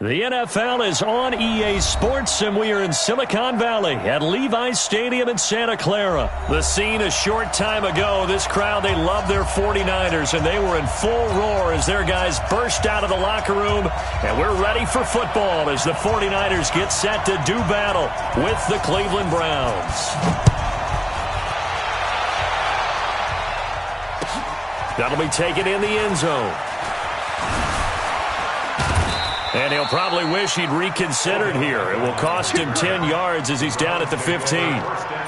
The NFL is on EA Sports, and we are in Silicon Valley at Levi's Stadium in Santa Clara. The scene a short time ago, this crowd, they love their 49ers, and they were in full roar as their guys burst out of the locker room. And we're ready for football as the 49ers get set to do battle with the Cleveland Browns. That'll be taken in the end zone. And he'll probably wish he'd reconsidered here. It will cost him 10 yards as he's down at the 15.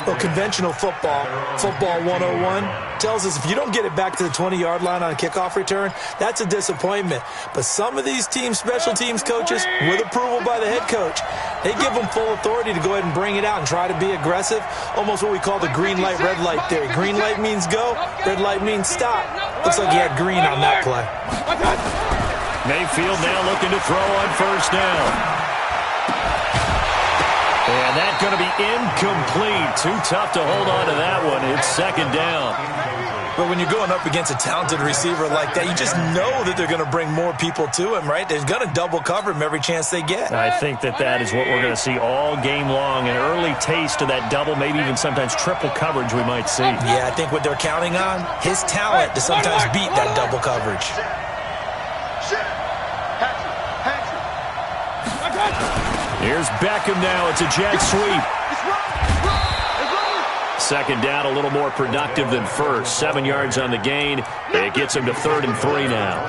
Well, conventional football 101, tells us if you don't get it back to the 20-yard line on a kickoff return, that's a disappointment. But some of these teams, special teams coaches, with approval by the head coach, they give them full authority to go ahead and bring it out and try to be aggressive, almost what we call the green light, red light theory. Green light means go, red light means stop. Looks like he had green on that play. Mayfield now looking to throw on first down. And that's going to be incomplete. Too tough to hold on to that one. It's second down. But when you're going up against a talented receiver like that, you just know that they're going to bring more people to him, right? They're going to double cover him every chance they get. I think that is what we're going to see all game long. An early taste of that double, maybe even sometimes triple coverage we might see. Yeah, I think what they're counting on, his talent to sometimes beat that double coverage. Here's Beckham now. It's a jet sweep. Second down, a little more productive than first. 7 yards on the gain. It gets him to 3rd and 3 now.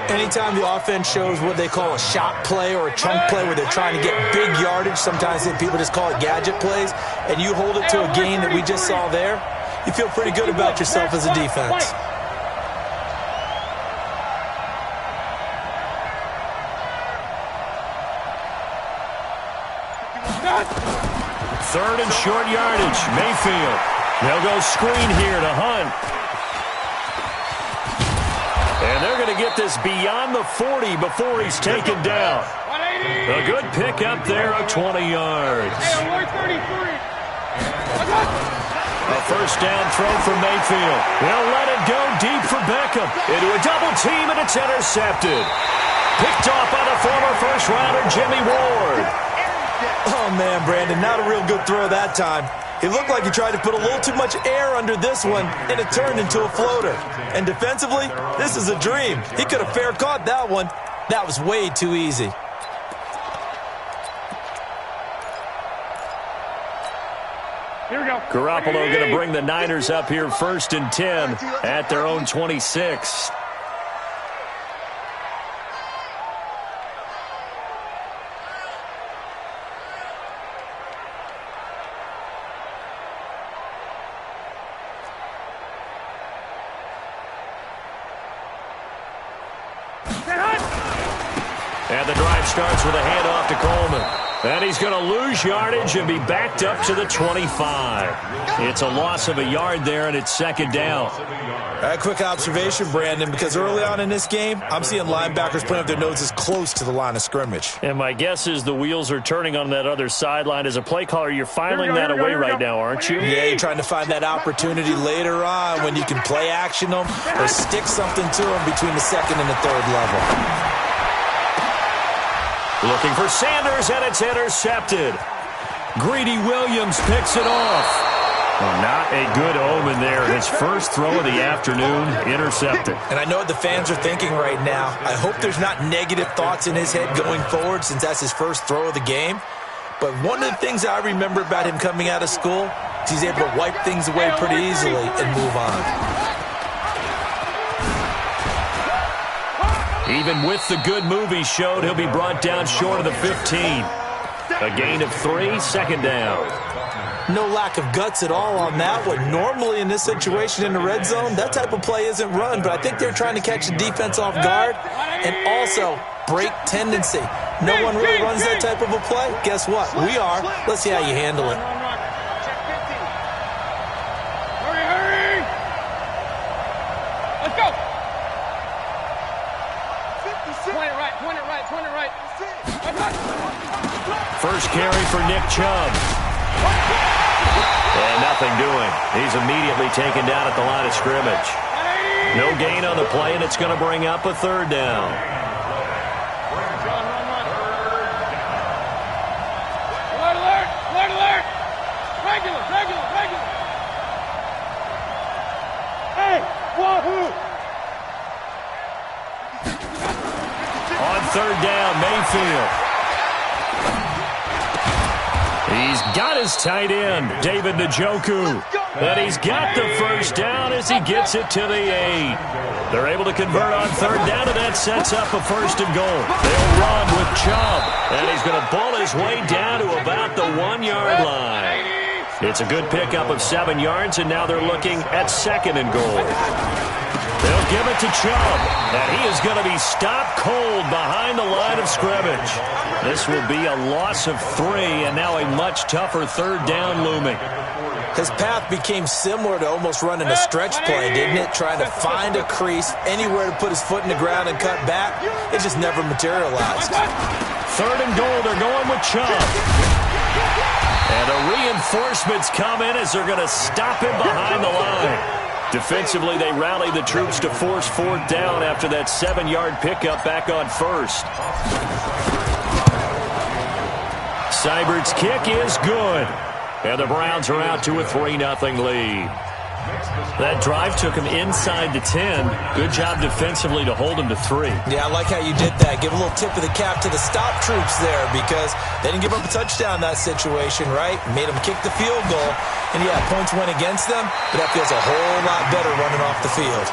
Anytime the offense shows what they call a shot play or a chunk play where they're trying to get big yardage, sometimes people just call it gadget plays, and you hold it to a gain that we just saw there, you feel pretty good about yourself as a defense. Third and short yardage. Mayfield. They'll go screen here to Hunt. And they're going to get this beyond the 40 before he's taken down. A good pick up there of 20 yards. A first down throw from Mayfield. They'll let it go deep for Beckham. Into a double team, and it's intercepted. Picked off by the former first-rounder Jimmy Ward. Oh, man, Brandon, not a real good throw that time. It looked like he tried to put a little too much air under this one, and it turned into a floater. And defensively, this is a dream. He could have fair caught that one. That was way too easy. Here we go. Garoppolo going to bring the Niners up here 1st and 10 at their own 26. And the drive starts with a handoff to Coleman. And he's going to lose yardage and be backed up to the 25. It's a loss of a yard there, and it's second down. A quick observation, Brandon, because early on in this game, I'm seeing linebackers putting up their noses close to the line of scrimmage. And my guess is the wheels are turning on that other sideline. As a play caller, you're filing that away right now, aren't you? Yeah, you're trying to find that opportunity later on when you can play action them or stick something to them between the 2nd and the 3rd level. Looking for Sanders, and it's intercepted. Greedy Williams picks it off. Well, not a good omen there. His first throw of the afternoon, intercepted. And I know what the fans are thinking right now. I hope there's not negative thoughts in his head going forward since that's his first throw of the game. But one of the things I remember about him coming out of school is he's able to wipe things away pretty easily and move on. Even with the good move he showed, he'll be brought down short of the 15. A gain of 3, second down. No lack of guts at all on that one. Normally in this situation in the red zone, that type of play isn't run, but I think they're trying to catch the defense off guard and also break tendency. No one really runs that type of a play. Guess what? We are. Let's see how you handle it. Let's go. Point it right. First carry for Nick Chubb. And nothing doing. He's immediately taken down at the line of scrimmage. No gain on the play, and it's going to bring up a 3rd down. On third down, Mayfield. He's got his tight end, David Njoku. And he's got the first down as he gets it to the 8. They're able to convert on third down, and that sets up a 1st and goal. They'll run with Chubb, and he's going to ball his way down to about the 1-yard line. It's a good pickup of 7 yards, and now they're looking at 2nd and goal. They'll give it to Chubb, and he is going to be stopped cold behind the line of scrimmage. This will be a loss of 3, and now a much tougher 3rd down looming. His path became similar to almost running a stretch play, didn't it? Trying to find a crease, anywhere to put his foot in the ground and cut back. It just never materialized. 3rd and goal, they're going with Chubb. And the reinforcements come in as they're going to stop him behind the line. Defensively, they rally the troops to force 4th down after that 7-yard pickup back on 1st. Seibert's kick is good. And the Browns are out to a 3-0 lead. That drive took him inside the 10. Good job defensively to hold him to 3. Yeah, I like how you did that. Give a little tip of the cap to the stop troops there because they didn't give up a touchdown in that situation, right? Made them kick the field goal. And, yeah, points went against them, but that feels a whole lot better running off the field.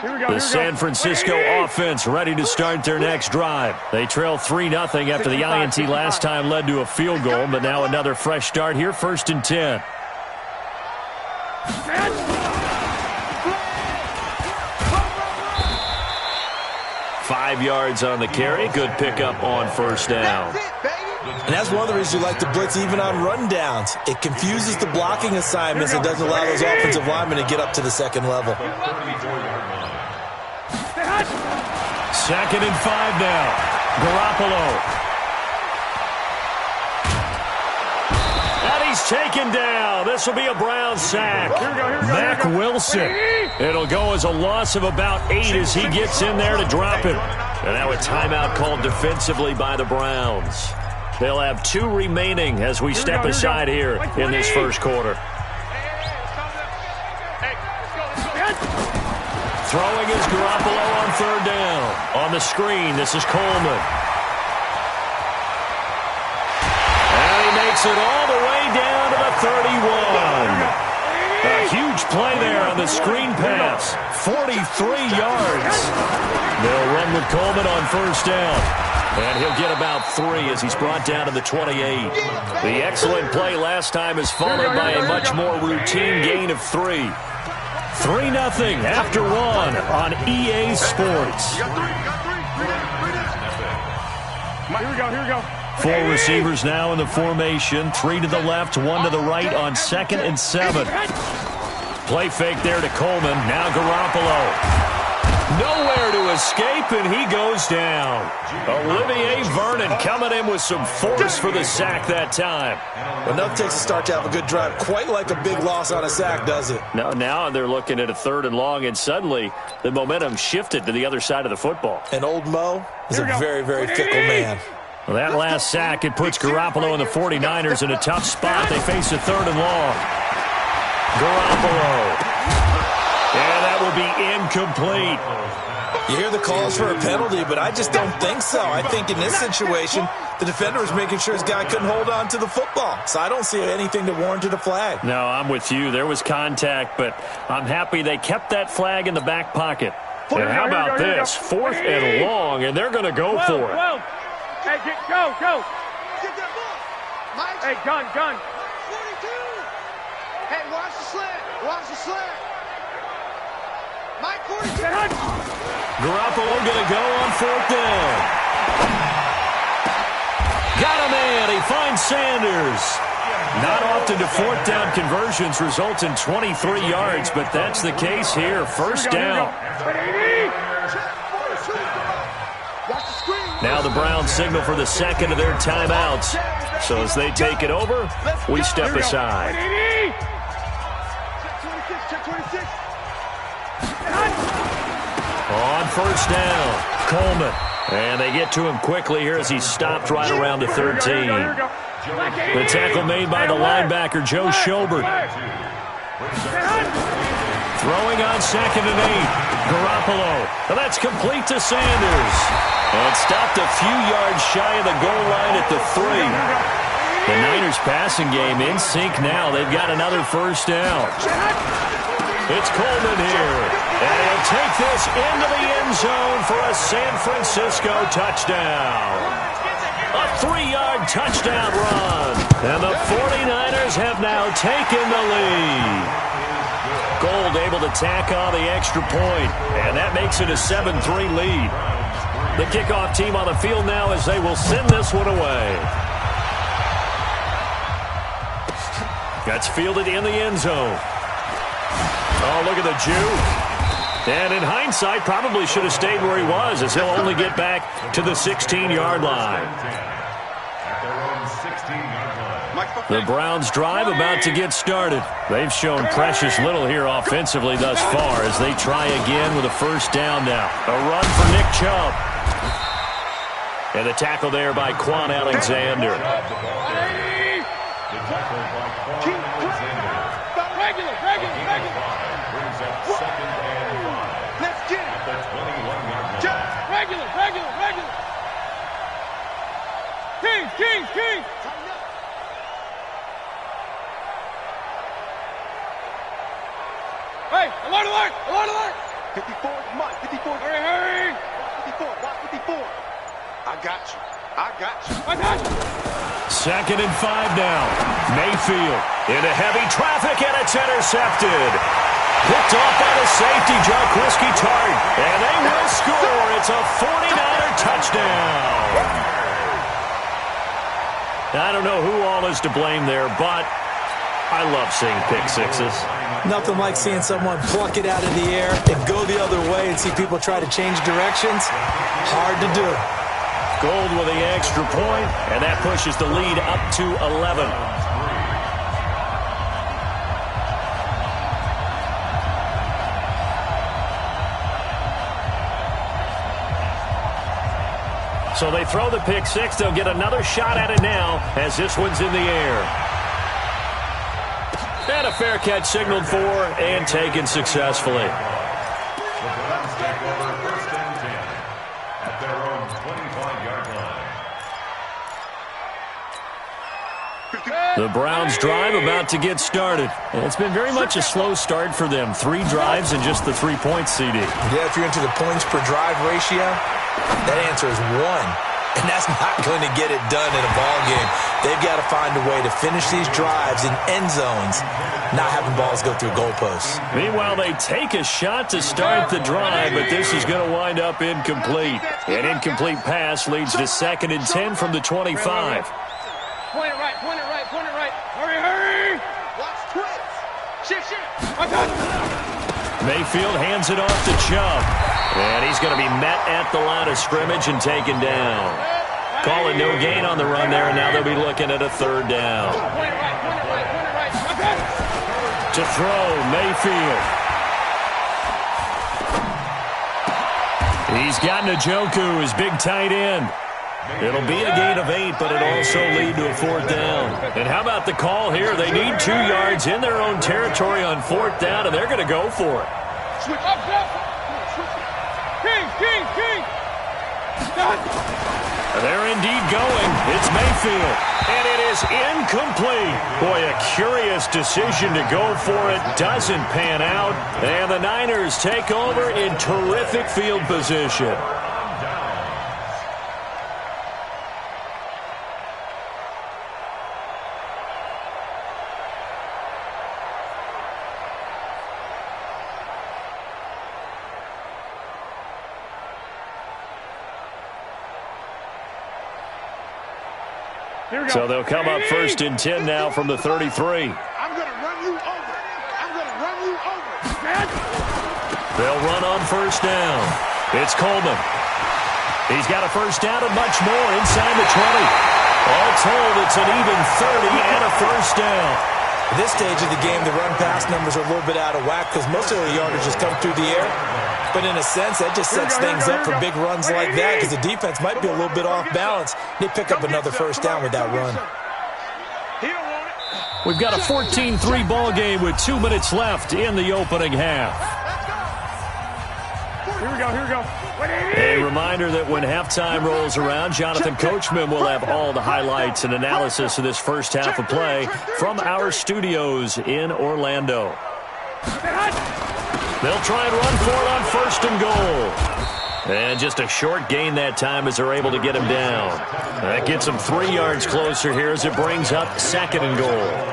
The San Francisco offense ready to start their next drive. They trail 3-0 after the INT last time led to a field goal, but now another fresh start here, 1st and 10. Five yards on the carry. Good pickup on 1st down. And that's one of the reasons you like to blitz even on run downs. It confuses the blocking assignments. It doesn't allow those offensive linemen to get up to the 2nd level. 2nd and 5 now. Garoppolo. And he's taken down. This will be a Brown sack. Mack Wilson. It'll go as a loss of about 8 as he gets in there to drop him. And now a timeout called defensively by the Browns. They'll have 2 remaining as we step aside here in this 1st quarter. Throwing is Garoppolo on 3rd down. On the screen, this is Coleman. And he makes it all the way down to the 31. A huge play there on the screen pass. 43 yards. They'll run with Coleman on 1st down. And he'll get about 3 as he's brought down to the 28. The excellent play last time is followed by a much more routine gain of 3. 3-0 after 1 on EA Sports. Here we go. 4 receivers now in the formation. 3 to the left, 1 to the right on 2nd and 7. Play fake there to Coleman. Now Garoppolo. Nowhere to escape, and he goes down. Olivier Vernon coming in with some force for the sack that time. Enough takes a start to have a good drive. Quite like a big loss on a sack, does it? Now they're looking at a 3rd and long, and suddenly the momentum shifted to the other side of the football. And old Mo is a very, very fickle man. Well, that last sack, it puts Garoppolo and the 49ers in a tough spot. They face a 3rd and long. Garoppolo. And that will be incomplete. You hear the calls for a penalty, but I just don't think so. I think in this situation, the defender was making sure his guy couldn't hold on to the football. So I don't see anything that warranted a flag. No, I'm with you. There was contact, but I'm happy they kept that flag in the back pocket. And how about this? 4th and long, and they're going to go for it. Hey, go. Hey, gun. 42. Hey, watch the slant. Mike 42. Garoppolo going to go on 4th down. Got a man. He finds Sanders. Not often do 4th down conversions result in 23 yards, but that's the case here. 1st down. Now the Browns signal for the 2nd of their timeouts. So as they take it over, we step aside. On 1st down, Coleman. And they get to him quickly here as he stopped right around the 13. The tackle made by the linebacker, Joe Schobert. Throwing on 2nd and 8. Garoppolo. And that's complete to Sanders. And stopped a few yards shy of the goal line at the 3. The Niners passing game in sync now. They've got another first down. It's Coleman here. And he'll take this into the end zone for a San Francisco touchdown. A 3-yard touchdown run. And the 49ers have now taken the lead. Gold able to tack on the extra point. And that makes it a 7-3 lead. The kickoff team on the field now as they will send this one away. That's fielded in the end zone. Oh, look at the juke. And in hindsight, probably should have stayed where he was as he'll only get back to the 16-yard line. The Browns drive about to get started. They've shown precious little here offensively thus far as they try again with a first down now. A run for Nick Chubb. And the tackle there by Quan Alexander. Let's get it. Regular. Kings. Hey, alert. 54, Mike, 54. Hurry. 54, watch 54. I got you. 2nd and 5 now. Mayfield into heavy traffic, and it's intercepted. Picked off by the safety, Jaquiski Tartt. And they will score. It's a 49er touchdown. I don't know who all is to blame there, but I love seeing pick sixes. Nothing like seeing someone pluck it out of the air and go the other way and see people try to change directions. Hard to do. Gold with the extra point, and that pushes the lead up to 11. So they throw the pick six. They'll get another shot at it now as this one's in the air. And a fair catch signaled for and taken successfully. The Browns drive about to get started. And it's been very much a slow start for them. 3 drives and just the 3 points, CD. Yeah, if you're into the points per drive ratio, that answer is 1. And that's not going to get it done in a ball game. They've got to find a way to finish these drives in end zones, not having balls go through goalposts. Meanwhile, they take a shot to start the drive, but this is going to wind up incomplete. An incomplete pass leads to 2nd and 10 from the 25. Point it right. Hurry. Watch twist. Shift. Mayfield hands it off to Chubb. And he's going to be met at the line of scrimmage and taken down. Calling no gain on the run there, and now they'll be looking at a 3rd down. Point it right. To throw, Mayfield. He's got Njoku, his big tight end. It'll be a gain of 8, but it'll also lead to a 4th down. And how about the call here? They need 2 yards in their own territory on 4th down, and they're going to go for it. Switch up. King. They're indeed going. It's Mayfield. And it is incomplete. Boy, a curious decision to go for it. Doesn't pan out. And the Niners take over in terrific field position. So they'll come up 1st and 10 now from the 33. I'm going to run you over. They'll run on 1st down. It's Coleman. He's got a 1st down and much more inside the 20. All told, it's an even 30 and a 1st down. At this stage of the game, the run-pass numbers are a little bit out of whack because most of the yardage just come through the air. But in a sense, that just sets things up for big runs like that because the defense might be a little bit off balance. They pick up another first down with that run. We've got a 14-3 ball game with 2 minutes left in the opening half. Here we go, here we go. A reminder that when halftime rolls around, Jonathan Coachman will have all the highlights and analysis of this first half of play from our studios in Orlando. They'll try and run for it on first and goal. And just a short gain that time as they're able to get him down. That gets him 3 yards closer here as it brings up second and goal.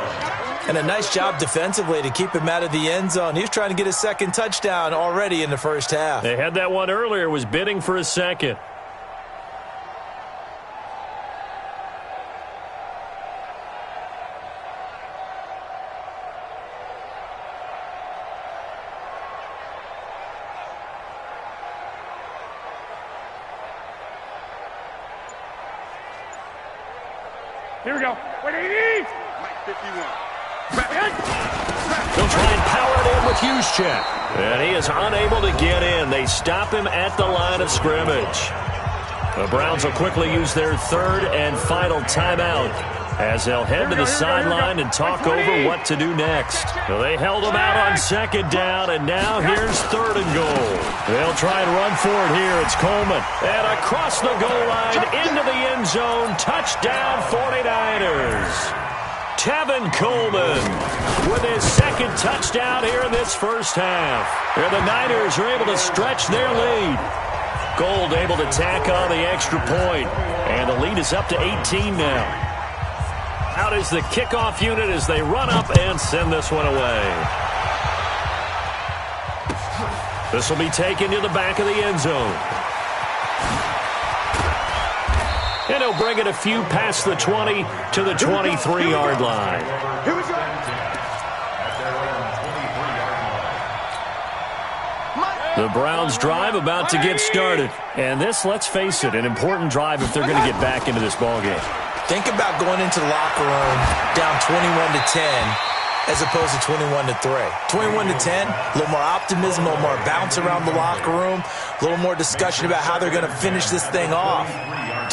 And a nice job defensively to keep him out of the end zone. He was trying to get his second touchdown already in the first half. They had that one earlier, was bidding for his second. Here we go. 180. 51. They'll try and power it in with Juszczyk. And he is unable to get in. They stop him at the line of scrimmage. The Browns will quickly use their third and final timeout as they'll head to the sideline and talk over what to do next. So they held him out on second down, and now here's third and goal. They'll try and run for it here. It's Coleman. And across the goal line into the end zone. Touchdown 49ers. Tevin Coleman with his second touchdown here in this first half. And the Niners are able to stretch their lead. Gold able to tack on the extra point. And the lead is up to 18 now. Out is the kickoff unit as they run up and send this one away. This will be taken to the back of the end zone. And he'll bring it a few past the 20 to the 23-yard line. Here we go. The Browns drive about to get started. And this, let's face it, an important drive if they're going to get back into this ballgame. Think about going into the locker room down 21-10 as opposed to 21-3. 21-10, a little more optimism, a little more bounce around the locker room, a little more discussion about how they're going to finish this thing off.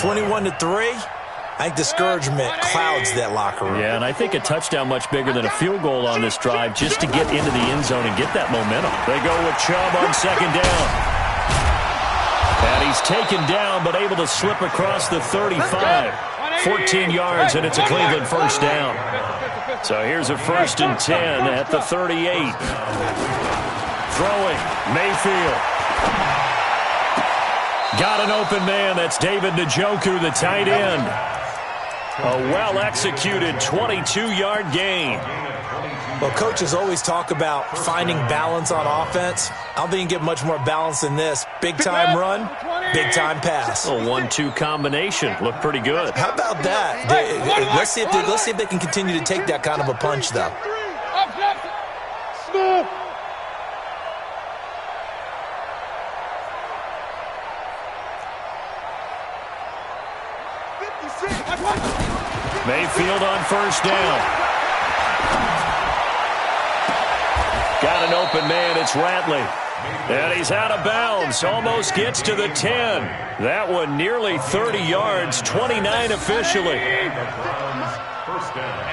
21-3, I think discouragement clouds that locker room. Yeah, and I think a touchdown much bigger than a field goal on this drive just to get into the end zone and get that momentum. They go with Chubb on second down. And he's taken down but able to slip across the 35. 14 yards, and it's a Cleveland first down. So here's a 1st and 10 at the 38. Throwing, Mayfield. Got an open man. That's David Njoku, the tight end. A well-executed 22-yard gain. Well, coaches always talk about finding balance on offense. I don't think you can get much more balance than this. Big-time run, big-time pass. A 1-2 combination. Looked pretty good. How about that? Let's see if they can continue to take that kind of a punch, though. Mayfield on first down. Got an open man. It's Ratley. And he's out of bounds. Almost gets to the 10. That one nearly 30 yards. 29 officially. And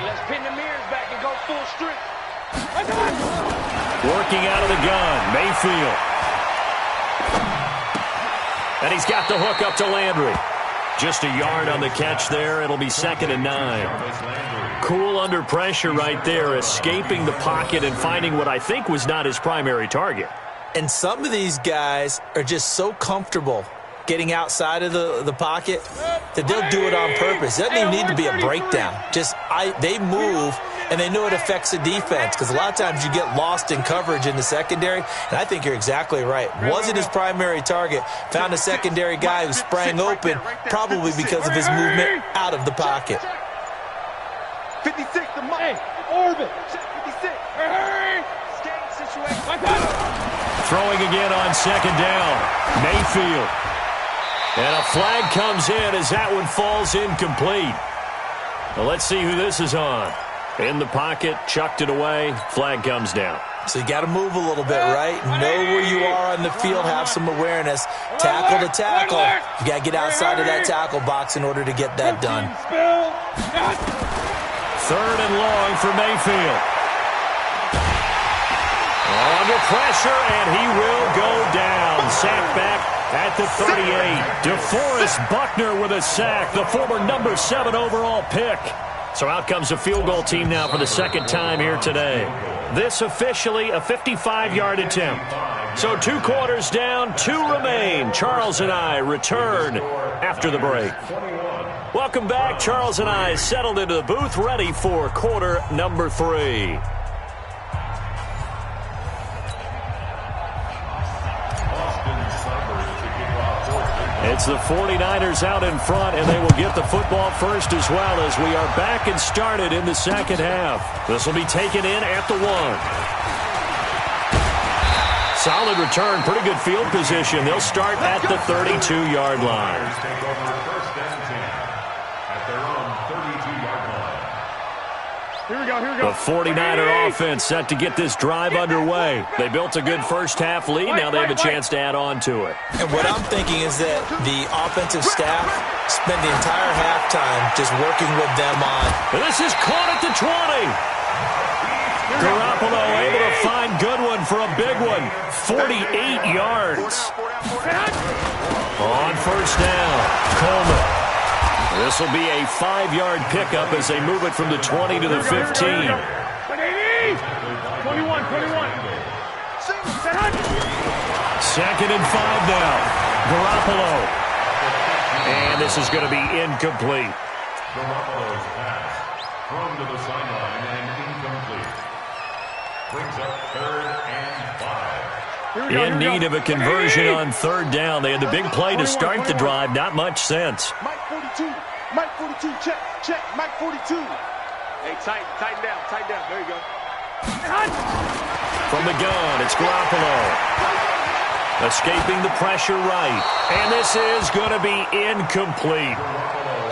let's pin the mirrors back and go full strip. Working out of the gun. Mayfield. And he's got the hook up to Landry. Just a yard on the catch there. It'll be 2nd and 9. Cool under pressure right there, escaping the pocket and finding what I think was not his primary target. And some of these guys are just so comfortable getting outside of the pocket that they'll do it on purpose. It doesn't even need to be a breakdown. They move, and they know it affects the defense because a lot of times you get lost in coverage in the secondary, and I think you're exactly right. Wasn't his primary target. Found a secondary guy who sprang open, probably because of his movement out of the pocket. 56 to Mike. Orbit. 56. Hurry. Skate situation. Throwing again on second down. Mayfield. And a flag comes in as that one falls incomplete. Well, let's see who this is on. In the pocket, chucked it away, flag comes down. So you got to move a little bit, right? Know where you are on the field, have some awareness. Tackle to tackle. You got to get outside of that tackle box in order to get that done. 3rd and long for Mayfield. Under pressure, and he will go down. Sack back at the 38. DeForest Buckner with a sack, the former number 7 overall pick. So out comes a field goal team now for the 2nd time here today. This officially a 55-yard attempt. So 2 quarters down, 2 remain. Charles and I return after the break. Welcome back. Charles and I settled into the booth, ready for quarter number 3. It's the 49ers out in front, and they will get the football first as well as we are back and started in the second half. This will be taken in at the 1. Solid return, pretty good field position. They'll start at the 32-yard line. Here we go, here we go. The 49er offense set to get this drive underway. They built a good first half lead. Now they have a chance to add on to it. And what I'm thinking is that the offensive staff spent the entire halftime just working with them on. And this is caught at the 20. Garoppolo able to find Goodwin for a big one. 48 yards. On first down, Coleman. This will be a 5-yard pickup as they move it from the 20 to the 15. 21. Second and 5 now. Garoppolo. And this is going to be incomplete. Garoppolo's pass thrown to the sideline and incomplete. Brings up 3rd and 5. In need of a conversion on 3rd down. They had the big play to start the drive. Not much sense. Mike 42. Mike 42. Check. Mike 42. Hey, tighten down. There you go. From the gun, it's Garoppolo. Escaping the pressure right. And this is going to be incomplete.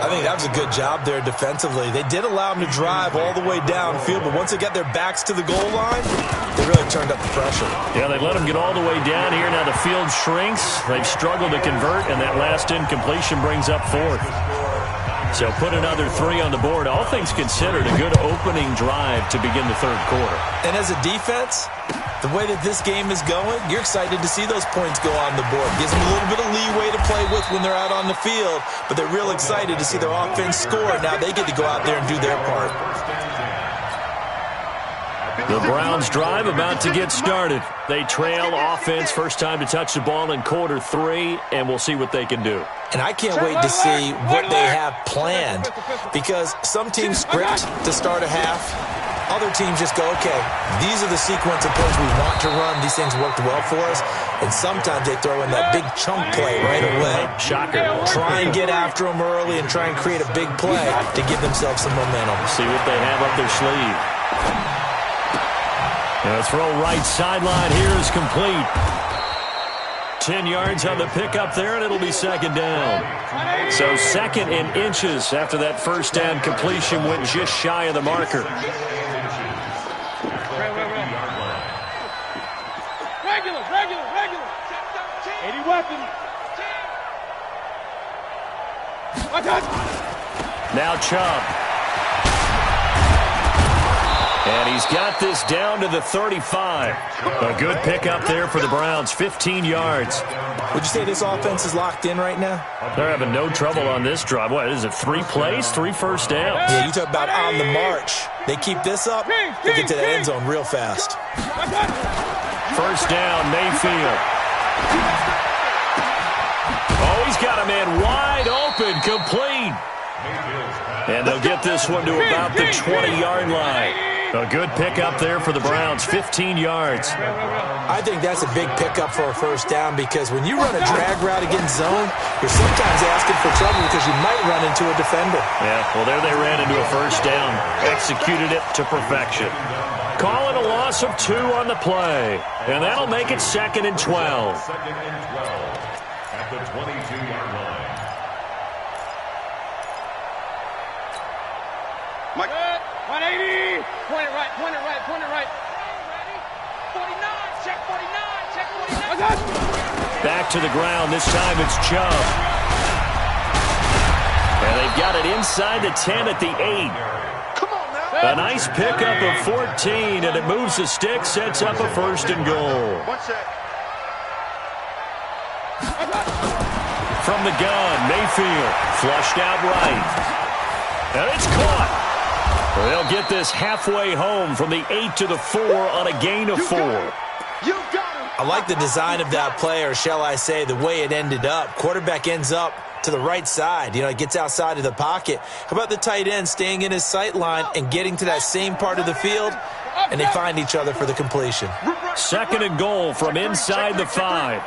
I think that was a good job there defensively. They did allow them to drive all the way downfield, but once they got their backs to the goal line, they really turned up the pressure. Yeah, they let them get all the way down here. Now the field shrinks. They've struggled to convert, and that last incompletion brings up 4th. So put another 3 on the board. All things considered, a good opening drive to begin the 3rd quarter. And as a defense, the way that this game is going, you're excited to see those points go on the board. Gives them a little bit of leeway to play with when they're out on the field, but they're real excited to see their offense score. Now they get to go out there and do their part. The Browns drive about to get started. They trail offense, first time to touch the ball in quarter 3, and we'll see what they can do. And I can't wait to see what they have planned, because some teams script to start a half. Other teams just go, okay, these are the sequence of plays we want to run. These things worked well for us. And sometimes they throw in that big chunk play right away. Shocker. Try and get after them early and try and create a big play to give themselves some momentum. See what they have up their sleeve. And a throw right sideline here is complete. 10 yards on the pickup there, and it'll be 2nd down. So 2nd and inches after that first down completion went just shy of the marker. Regular. 80 weapons. Now Chubb. And he's got this down to the 35. A good pickup there for the Browns, 15 yards. Would you say this offense is locked in right now? They're having no trouble on this drive. What is it, 3 plays, 3 first downs? Yeah, you talk about on the march. They keep this up, they get to the end zone real fast. First down, Mayfield. Oh, he's got a man wide open, complete. And they'll get this one to about the 20-yard line. A good pickup there for the Browns, 15 yards. I think that's a big pickup for a first down, because when you run a drag route against zone, you're sometimes asking for trouble because you might run into a defender. Yeah, well, there they ran into a first down. Executed it to perfection. Call it a loss of 2 on the play. And that'll make it 2nd and 12. 2nd and 12 at the 22-yard line. Mike. 180. Point it right, point it right, point it right. 49, check 49, check 49. Back to the ground. This time it's Chubb. And they've got it inside the 10 at the 8. Come on now. A nice pickup of 14, and it moves the stick, sets up a 1st and goal. One sec. From the gun, Mayfield, flushed out right. And it's caught. They'll get this halfway home from the 8 to the 4 on a gain of 4. You got him. I like the design of that play, or shall I say the way it ended up. Quarterback ends up to the right side. You know, it gets outside of the pocket. How about the tight end staying in his sight line and getting to that same part of the field, and they find each other for the completion. 2nd and goal from inside the 5.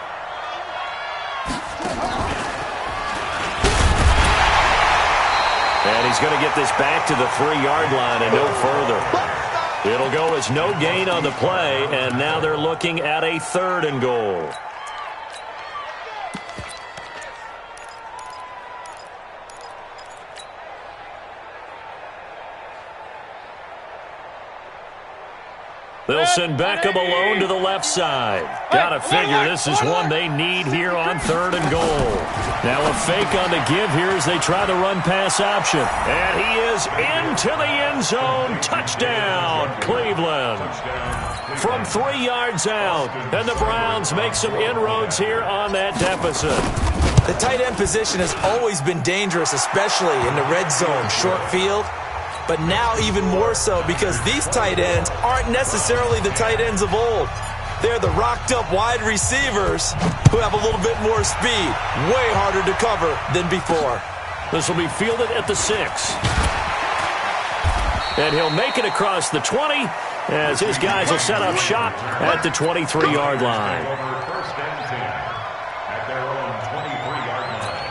And he's going to get this back to the 3-yard line and no further. It'll go as no gain on the play, and now they're looking at a 3rd and goal. They'll send Beckham alone to the left side. Gotta figure this is one they need here on 3rd and goal. Now a fake on the give here as they try the run-pass option. And he is into the end zone. Touchdown, Cleveland. From 3 yards out. And the Browns make some inroads here on that deficit. The tight end position has always been dangerous, especially in the red zone, short field. But now even more so because these tight ends aren't necessarily the tight ends of old. They're the rocked-up wide receivers who have a little bit more speed. Way harder to cover than before. This will be fielded at the 6. And he'll make it across the 20 as his guys will set up shop at the 23-yard line. First and 10 at their own 23-yard line.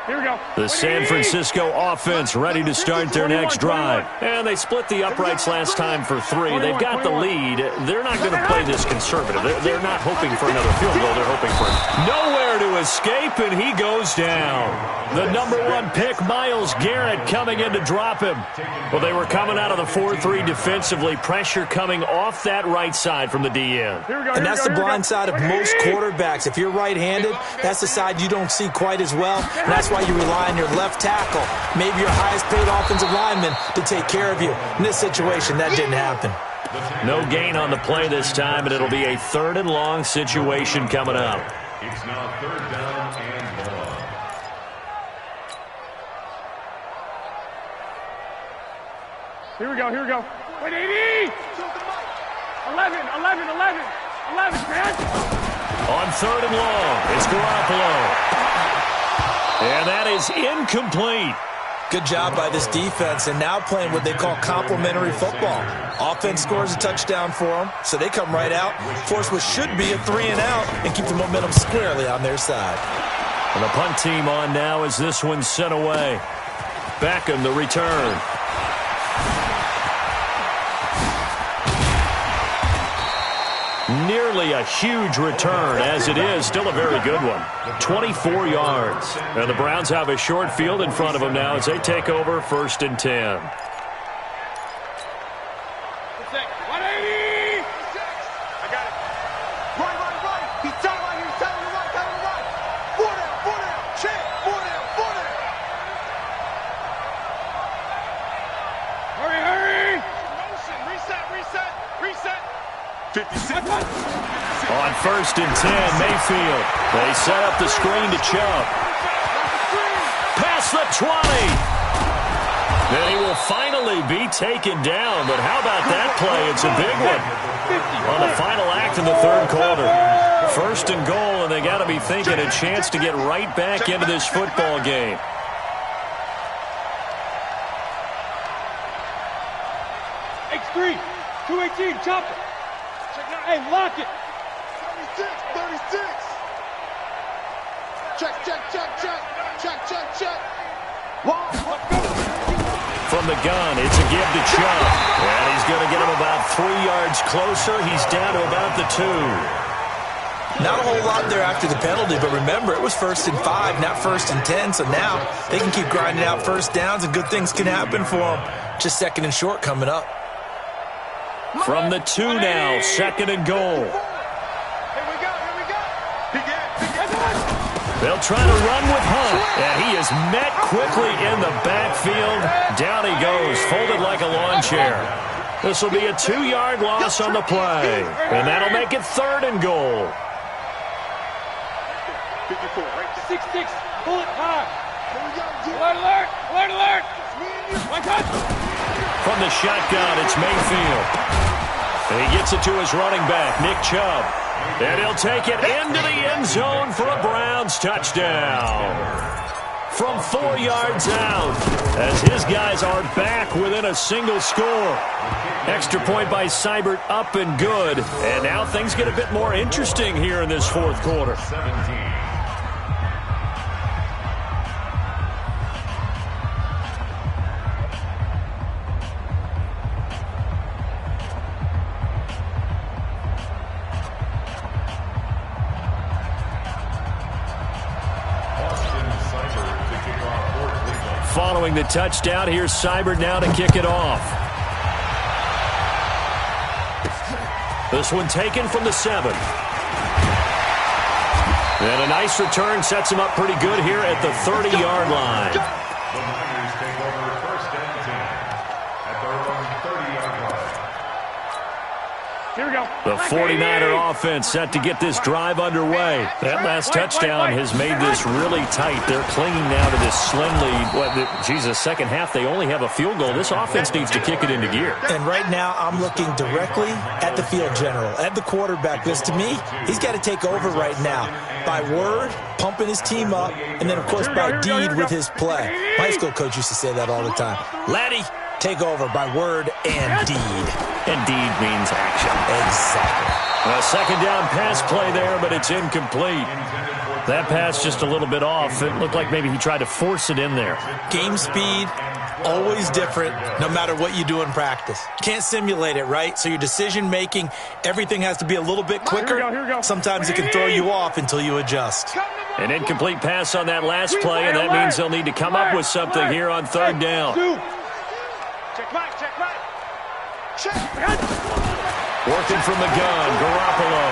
Here we go. The San Francisco offense ready to start their next drive. And they split the uprights last time for 3. They've got the lead. They're not going to play this conservative. They're not hoping for another field goal. They're hoping for nowhere to escape, and he goes down. The number 1 pick, Myles Garrett, coming in to drop him. Well, they were coming out of the 4-3 defensively. Pressure coming off that right side from the DN. And that's the blind side of most quarterbacks. If you're right-handed, that's the side you don't see quite as well. And that's why you rely on your left tackle, maybe your highest-paid offensive lineman, to take care of you. In this situation, that didn't happen. No gain on the play this time, and it'll be a 3rd and long situation coming up. It's now 3rd down and 1. Here we go, here we go. 180. 11, man. On 3rd and long, it's Garoppolo. And that is incomplete. Good job by this defense, and now playing what they call complementary football. Offense scores a touchdown for them, so they come right out, force what should be a 3 and out, and keep the momentum squarely on their side. And the punt team on now as this one's sent away. Beckham, the return. Nearly a huge return, as it is still a very good one. 24 yards. And the Browns have a short field in front of them now as they take over 1st and 10. 180. I got it. Right. He's telling right here. He's telling you right. Telling you right. 4 down. Check. 4 down. Hurry. Motion. Reset. 56. On 1st and 10, Mayfield. They set up the screen to Chubb. Past the 20. Then he will finally be taken down. But how about that play? It's a big one. On the final act of the 3rd quarter. 1st and goal, and they got to be thinking a chance to get right back into this football game. X3. 218. Chop it. Hey, lock it. 36. Check. From the gun, it's a give to Chubb. And he's going to get him about 3 yards closer. He's down to about the 2. Not a whole lot there after the penalty, but remember, it was 1st and 5, not 1st and 10, so now they can keep grinding out first downs and good things can happen for them. Just 2nd and short coming up. From the 2 now, 2nd and goal. Here we go, here we go. They'll try to run with Hunt, and he is met quickly in the backfield. Down he goes, folded like a lawn chair. This will be a 2-yard loss on the play, and that'll make it 3rd and goal. 54, right there. 6-6, bullet high. Alert, alert, alert, alert. One touch. From the shotgun, it's Mayfield. And he gets it to his running back, Nick Chubb. And he'll take it into the end zone for a Browns touchdown. From 4 yards out, as his guys are back within a single score. Extra point by Seibert, up and good. And now things get a bit more interesting here in this 4th quarter. 17. Following the touchdown, here's Seibert now to kick it off. This one taken from the 7. And a nice return sets him up pretty good here at the 30-yard line. The Niners take over 1st and 10 at their own 30-yard line. Here we go. The 49er offense set to get this drive underway. That last touchdown has made this really tight. They're clinging now to this slim lead. Jesus, second half, they only have a field goal. This offense needs to kick it into gear. And right now, I'm looking directly at the field general, at the quarterback, because to me, he's got to take over right now. By word, pumping his team up, and then, of course, by deed with his play. My high school coach used to say that all the time. Laddie, take over by word and deed. And deed means action. Exactly. A 2nd down pass play there, but it's incomplete. That pass just a little bit off. It looked like maybe he tried to force it in there. Game speed, always different, no matter what you do in practice. Can't simulate it, right? So your decision-making, everything has to be a little bit quicker. Here we go. Sometimes it can throw you off until you adjust. An incomplete pass on that last play, and that means they'll need to come up with something here on 3rd down. Check right, check right. Check. Working from the gun, Garoppolo.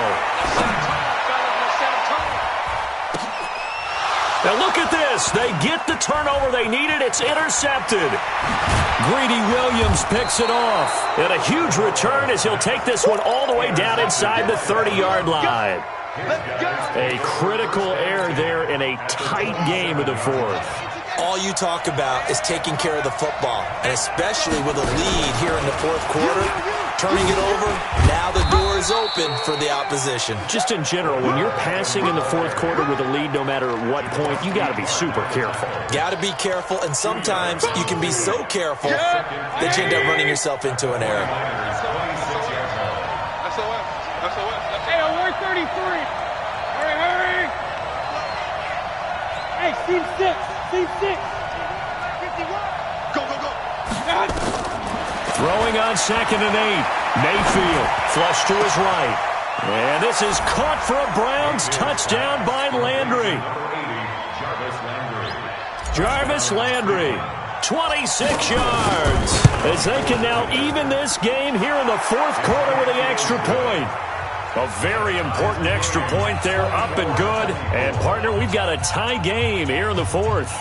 Now look at this. They get the turnover they needed. It's intercepted. Greedy Williams picks it off. And a huge return as he'll take this one all the way down inside the 30-yard line. A critical error there in a tight game of the 4th. All you talk about is taking care of the football, and especially with a lead here in the 4th quarter, turning it over, now the door is open for the opposition. Just in general, when you're passing in the 4th quarter with a lead, no matter at what point, you got to be super careful. Got to be careful, and sometimes you can be so careful that you end up running yourself into an error. Hey, alert 33. Hurry, hurry. Hey, team 6. Team 6. 51. Go, go, go. Throwing on 2nd and 8. Mayfield flush to his right. And this is caught for a Browns touchdown by Landry. Jarvis Landry, 26 yards. As they can now even this game here in the 4th quarter with the extra point. A very important extra point there, up and good. And, partner, we've got a tie game here in the 4th.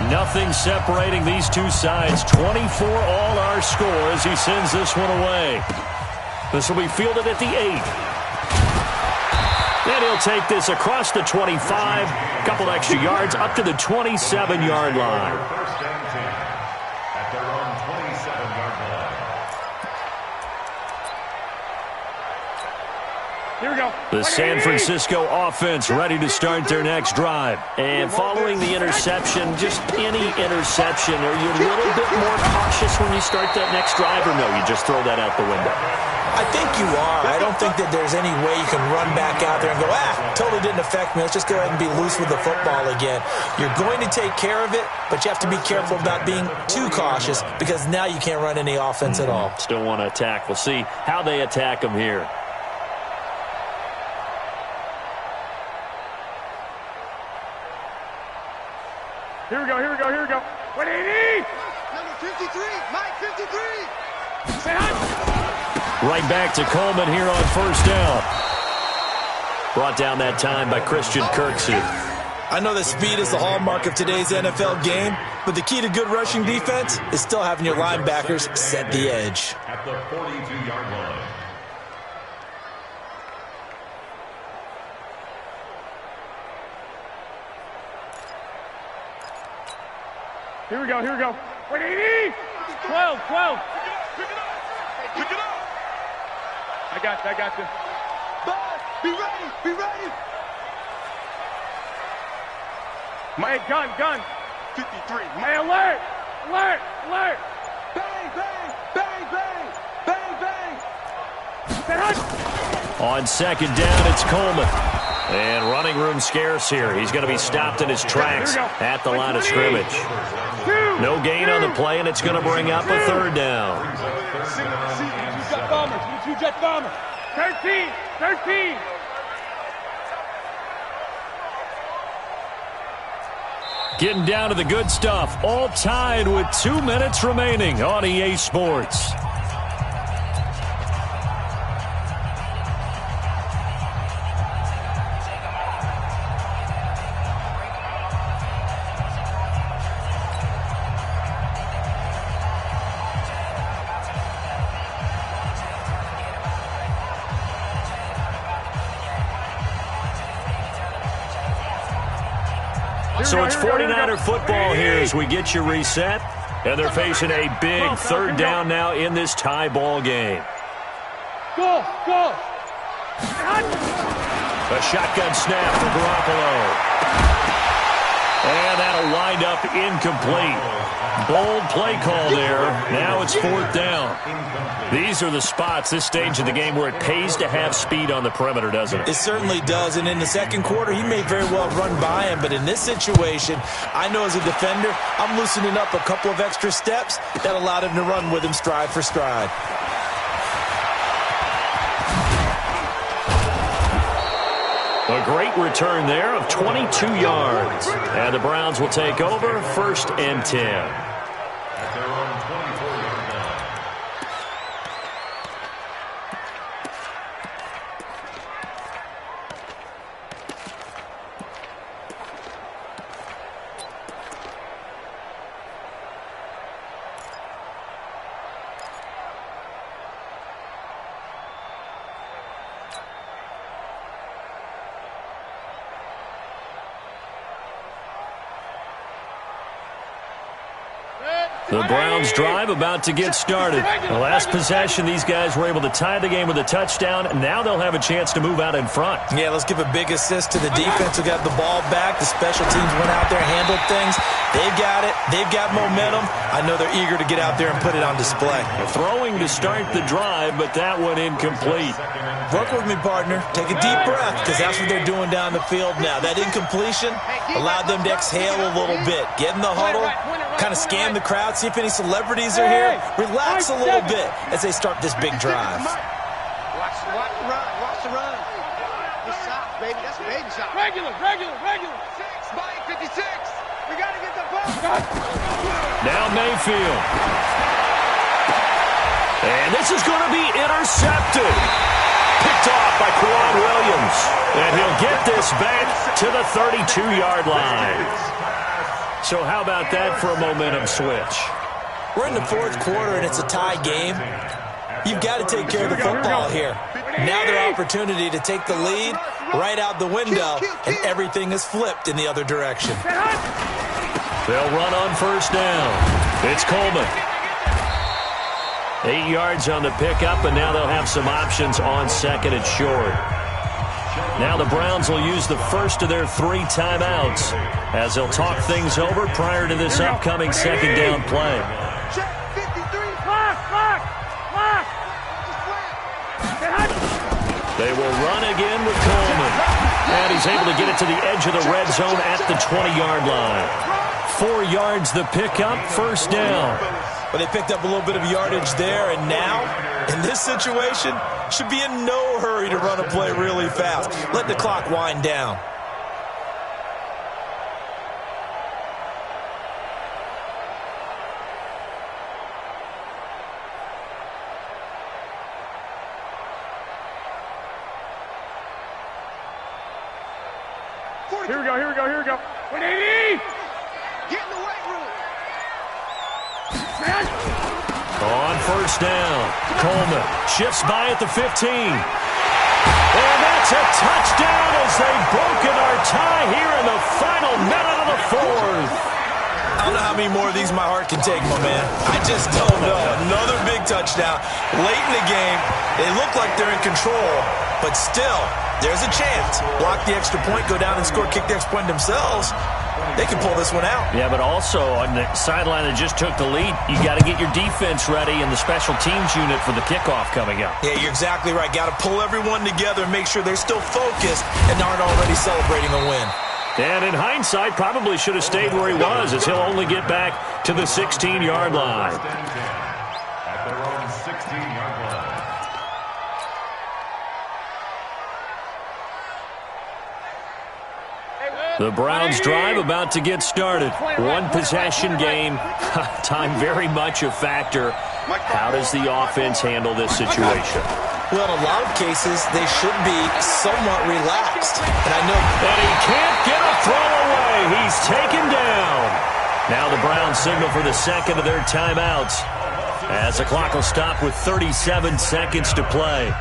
Nothing separating these two sides. 24 all our score as he sends this one away. This will be fielded at the 8. And he'll take this across the 25. A couple extra yards up to the 27-yard line. 1st and 10 at their own 27-yard line. Here we go. The San Francisco offense ready to start their next drive. And following the interception, just any interception, are you a little bit more cautious when you start that next drive, or no, you just throw that out the window? I think you are. I don't think that there's any way you can run back out there and go, totally didn't affect me. Let's just go ahead and be loose with the football again. You're going to take care of it, but you have to be careful about being too cautious because now you can't run any offense at all. Still want to attack. We'll see how they attack them here. Here we go, here we go, here we go. What do you need? Number 53, Mike 53. Say hi. Right back to Coleman here on first down. Brought down that time by Christian Kirksey. I know that speed is the hallmark of today's NFL game, but the key to good rushing defense is still having your linebackers set the edge. At the 42-yard line. Here we go, here we go. What do you need? 12, 12. Pick it up. I got you. Bud, be ready, be ready. My gun. 53, My alert. bang, bang, bang, bang, bang, bang. Say hi. On second down, it's Coleman. And running room scarce here. He's going to be stopped in his tracks at the line of scrimmage. No gain on the play, and it's going to bring up a third down. Two jet bombers. Two jet bombers. 13. Getting down to the good stuff. All tied with 2 minutes remaining on EA Sports. So it's 49er football here as we get you reset. And they're facing a big third down now in this tie ball game. Go. A shotgun snap for Garoppolo. And that'll wind up incomplete. Bold play call there. Now it's fourth down. These are the spots, this stage of the game, where it pays to have speed on the perimeter, doesn't it? It certainly does, and in the second quarter, he may very well run by him, but in this situation, I know as a defender, I'm loosening up a couple of extra steps that allowed him to run with him stride for stride. A great return there of 22 yards. And the Browns will take over, 1st and 10. At their own 24-yard line. The Browns drive about to get started. The last possession, these guys were able to tie the game with a touchdown. Now they'll have a chance to move out in front. Yeah, let's give a big assist to the defense who got the ball back. The special teams went out there and handled things. They've got it. They've got momentum. I know they're eager to get out there and put it on display. Throwing to start the drive, but that one incomplete. Work with me, partner. Take a deep breath, because that's what they're doing down the field now. That incompletion allowed them to exhale a little bit. Get in the huddle, kind of scan the crowd, see if any celebrities are here. Relax a little bit as they start this big drive. Watch the run. Good shot, baby. That's a baby shot. Regular. 6, Mike 56. We got to get the ball. Now Mayfield. And this is going to be intercepted. Picked off by Quan Williams. And he'll get this back to the 32-yard line. So how about that for a momentum switch? We're in the fourth quarter, and it's a tie game. You've got to take care of the football here. Now their opportunity to take the lead right out the window, and everything is flipped in the other direction. They'll run on first down. It's Coleman. 8 yards on the pickup, and now they'll have some options on second and short. Now the Browns will use the first of their 3 timeouts as they'll talk things over prior to this upcoming second down play. Check 53. They will run again with Coleman. And he's able to get it to the edge of the red zone at the 20-yard line. 4 yards the pickup, first down. But they picked up a little bit of yardage there, and now, in this situation, should be in no hurry to run a play really fast. Let the clock wind down. Here we go. 180! Get in the weight room. On first down, Coleman shifts by at the 15. And that's a touchdown as they've broken our tie here in the final minute of the 4th. I don't know how many more of these my heart can take, my man. I just don't know. Another big touchdown. Late in the game, they look like they're in control, but still, there's a chance. Block the extra point, go down and score, kick the extra point themselves. They can pull this one out. Yeah, but also on the sideline that just took the lead, you got to get your defense ready and the special teams unit for the kickoff coming up. Yeah, you're exactly right. Got to pull everyone together and make sure they're still focused and aren't already celebrating a win. And in hindsight, probably should have stayed where he was, as he'll only get back to the 16-yard line. At their own 16-yard line. The Browns drive about to get started. One possession game. Time very much a factor. How does the offense handle this situation? Well, in a lot of cases, they should be somewhat relaxed. And I know And he can't get a throw away. He's taken down. Now the Browns signal for the second of their timeouts, as the clock will stop with 37 seconds to play.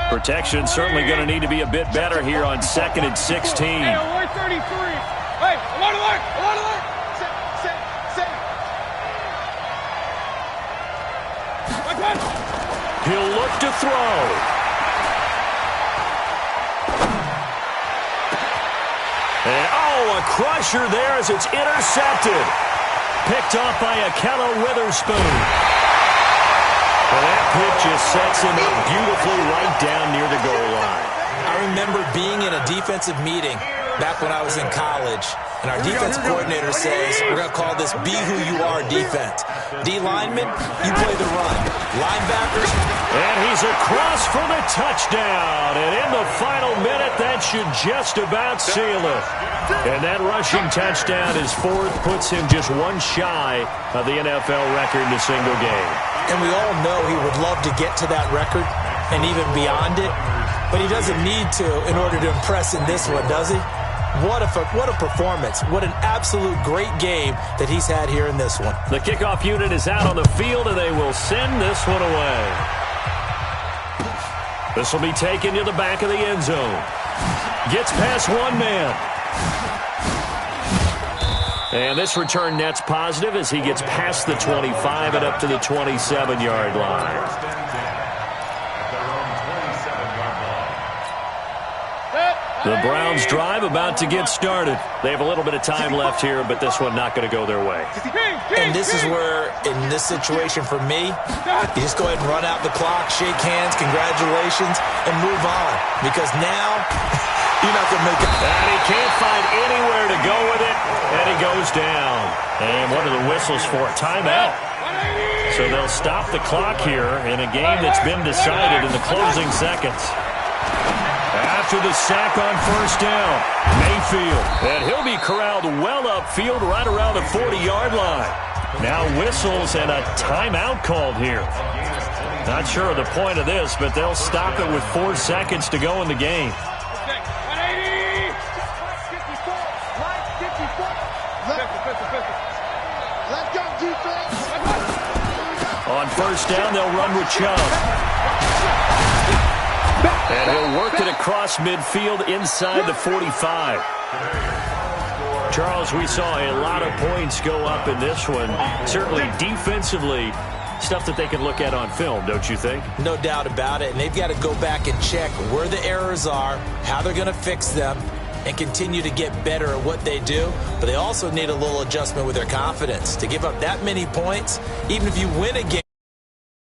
Protection certainly going to need to be a bit better here on 2nd and 16. Hey, alert 33. Hey, alert. He'll look to throw. And, a crusher there as it's intercepted. Picked off by Akello Witherspoon. And that pitch just sets him up beautifully right down near the goal line. I remember being in a defensive meeting back when I was in college, and our defensive coordinator says, we're going to call this Be Who You Are defense. D linemen, you play the run. Linebackers. And he's across for the touchdown. And in the final minute, that should just about seal it. And that rushing touchdown, his 4th, puts him just one shy of the NFL record in a single game. And we all know he would love to get to that record and even beyond it, but he doesn't need to in order to impress in this one, does he? What a performance. What an absolute great game that he's had here in this one. The kickoff unit is out on the field, and they will send this one away. This will be taken to the back of the end zone. Gets past one man. And this return net's positive as he gets past the 25 and up to the 27-yard line. The Browns drive about to get started. They have a little bit of time left here, but this one not going to go their way. And this is where, in this situation for me, you just go ahead and run out the clock, shake hands, congratulations, and move on. Because now, you're not going to make it. And he can't find anywhere to go with it, and he goes down. And what are the whistles for? Timeout. So they'll stop the clock here in a game that's been decided in the closing seconds. After the sack on first down, Mayfield. And he'll be corralled well upfield right around the 40-yard line. Now whistles and a timeout called here. Not sure of the point of this, but they'll stop it with 4 seconds to go in the game. 180! 54! Right, 54! Let's go, defense! On first down, they'll run with Chubb. And he'll work it across midfield inside the 45. Charles, we saw a lot of points go up in this one. Certainly defensively, stuff that they can look at on film, don't you think? No doubt about it. And they've got to go back and check where the errors are, how they're going to fix them, and continue to get better at what they do. But they also need a little adjustment with their confidence. To give up that many points, even if you win a game,